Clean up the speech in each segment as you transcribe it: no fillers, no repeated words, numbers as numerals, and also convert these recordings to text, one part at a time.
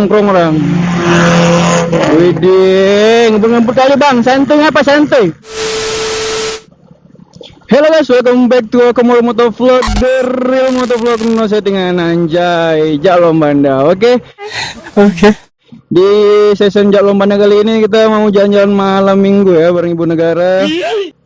nongkrong orang. Widih, ngebut kali bang, santuy apa santuy? Hello guys, welcome back to Akomol Motovlog, the real motovlog no settingan anjay, Jak Lombanda, oke? Oke. Di season Jak Lombanda kali ini kita mau jalan-jalan malam minggu ya bareng Ibu Negara.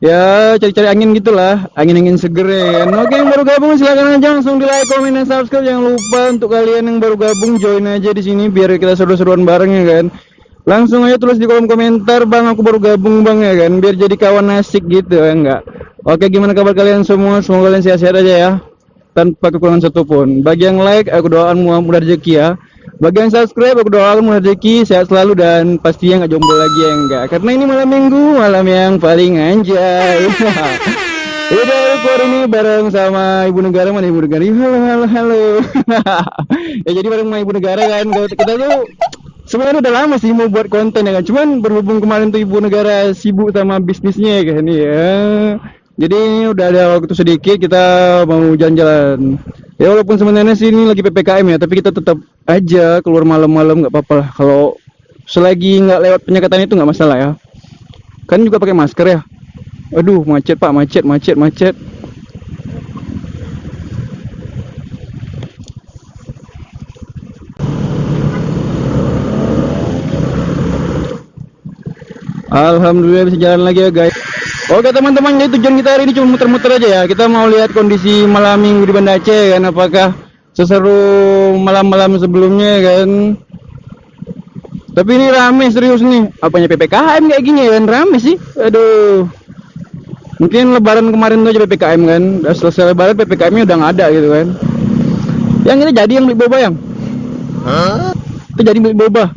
Ya, cari-cari angin gitulah, angin-angin seger ya kan. Oke, yang baru gabung silakan aja langsung di like, komen, dan subscribe. Jangan lupa untuk kalian yang baru gabung join aja di sini biar kita seru-seruan bareng ya kan. Langsung aja tulis di kolom komentar, bang aku baru gabung bang ya kan, biar jadi kawan asik gitu ya enggak. Oke, gimana kabar kalian semua? Semoga kalian sehat-sehat aja ya, tanpa kekurangan satupun. Bagi yang like, aku doakan mudah rezeki ya. Bagi yang subscribe, aku doakan mudah rezeki, sehat selalu, dan pastinya nggak jomblo lagi ya enggak. Karena ini malam minggu, malam yang paling anjay. Udah keluar ini bareng sama Ibu Negara. Mana Ibu Negara? Halo. Ya jadi bareng sama Ibu Negara kan. Kita tuh sebenarnya udah lama sih mau buat konten ya kan. Cuman berhubung kemarin tuh Ibu Negara sibuk sama bisnisnya ya kan ya. Jadi udah ada waktu sedikit kita mau jalan-jalan. Ya walaupun sebenarnya sih ini lagi PPKM ya, tapi kita tetap aja keluar malam-malam nggak apa-apa lah. Kalau selagi nggak lewat penyekatan itu nggak masalah ya. Kan juga pakai masker ya. Aduh macet pak, macet. Alhamdulillah bisa jalan lagi ya guys. Oke teman-teman, jadi tujuan kita hari ini cuma muter-muter aja ya. Kita mau lihat kondisi malam minggu di Banda Aceh kan, apakah seseru malam-malam sebelumnya kan. Tapi ini rame serius nih. Apanya PPKM kayak gini ya kan, rame sih. Aduh. Mungkin lebaran kemarin tuh aja PPKM kan. Udah selesai lebaran PPKM-nya udah nggak ada gitu kan. Yang ini jadi yang beli boba yang? Itu jadi beli boba.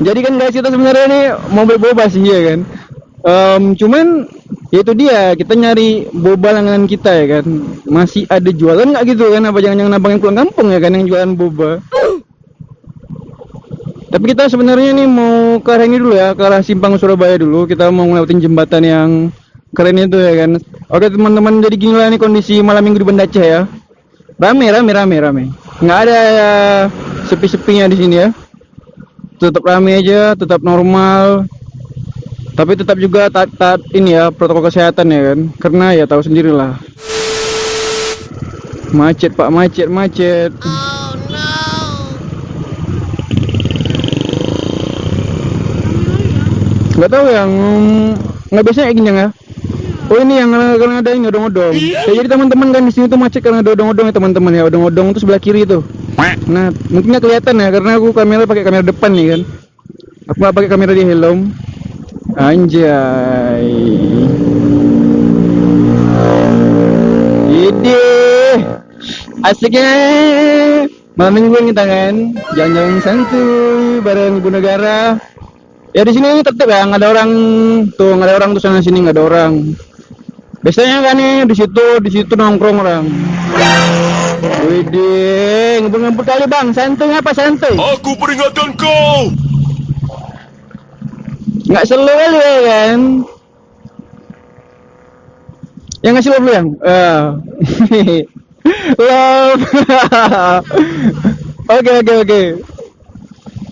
Jadi kan guys, kita sebenarnya nih mau beli boba sih ya kan. Cuman ya itu dia, kita nyari boba langganan kita ya kan. Masih ada jualan nggak gitu kan? Apa jangan-jangan abang yang pulang kampung ya kan yang jualan boba? Tapi kita sebenarnya nih mau ke arah ini dulu ya, ke arah Simpang Surabaya dulu. Kita mau ngelewatin jembatan yang keren itu ya kan. Oke teman-teman, jadi gini lah nih kondisi malam minggu di Banda Aceh ya. Rame. Nggak ada ya sepi-sepinya di sini ya. Tetap rame aja, tetap normal. Tapi tetap juga taat ini ya, protokol kesehatan ya kan. Karena ya tahu sendirilah. Macet pak, macet. Oh no. Nggak tahu yang nggak biasanya kayak gini ya. Oh ini yang karena ada yang odong-odong. Ya, jadi teman-teman kan di sini tuh macet karena ada odong-odong ya teman-teman ya. Odong-odong tuh sebelah kiri tuh. Nah mungkin nggak kelihatan ya karena aku kamera pakai kamera depan nih kan. Aku nggak pakai kamera di helm. Anjay. Ide asiknya malam minggu kita kan jalan-jalan santuy bareng Ibu Negara. Ya di sini tetap ya nggak ada orang tuh sana sini nggak ada orang. Biasanya kan nih di situ nongkrong orang. Widih, ngebut kali bang, santuy apa santuy? Aku peringatkan kau. Nggak selalu kali ya kan? Yang ngasih love lu yang? Love. Oke.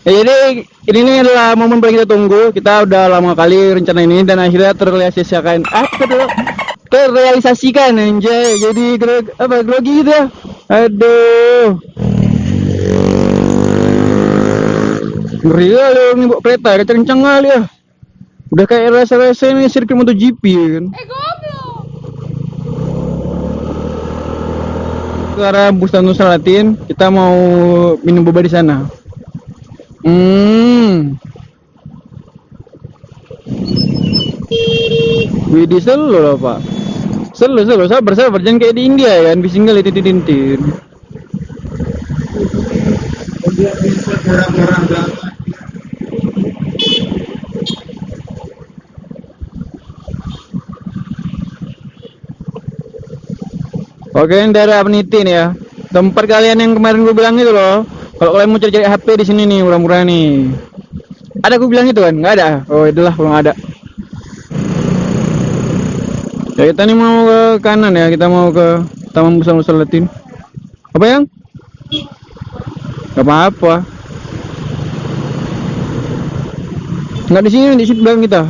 Ya, jadi ini adalah momen paling kita tunggu. Kita udah lama kali rencana ini dan akhirnya terrealisasikan anjay. Jadi grogi gitu ya. Aduh. Ngeri kali nih bawa kereta, kenceng kali ya. Udah kayak rasa-rasa ini sirkuit MotoGP ya kan. Goblok. Ke arah Bustan Nusratin, kita mau minum boba di sana. Widih selo loh pak. Selo sabar jangan kayak di India ya kan, bisinggal itu tintin. Oke, ini daerah Peniti nih ya. Tempat kalian yang kemarin gue bilang itu loh. Kalau kalian mau cari HP di sini nih, murah-murah nih. Ada gue bilang itu kan? Nggak ada. Oh, itulah belum ada. Ya kita nih mau ke kanan ya. Kita mau ke Taman Busana Latin. Apa yang? Gak apa-apa. Nggak di sini belakang kita.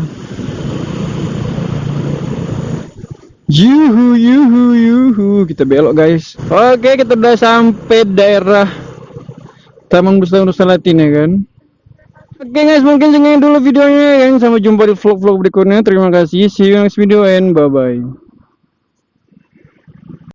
Yuhu yuhu yuhu, kita belok guys. Oke, kita udah sampai daerah Taman Bustan Latin ya kan. Oke guys, mungkin segini dulu videonya ya kan. Sampai jumpa di vlog-vlog berikutnya. Terima kasih. See you next video and bye bye.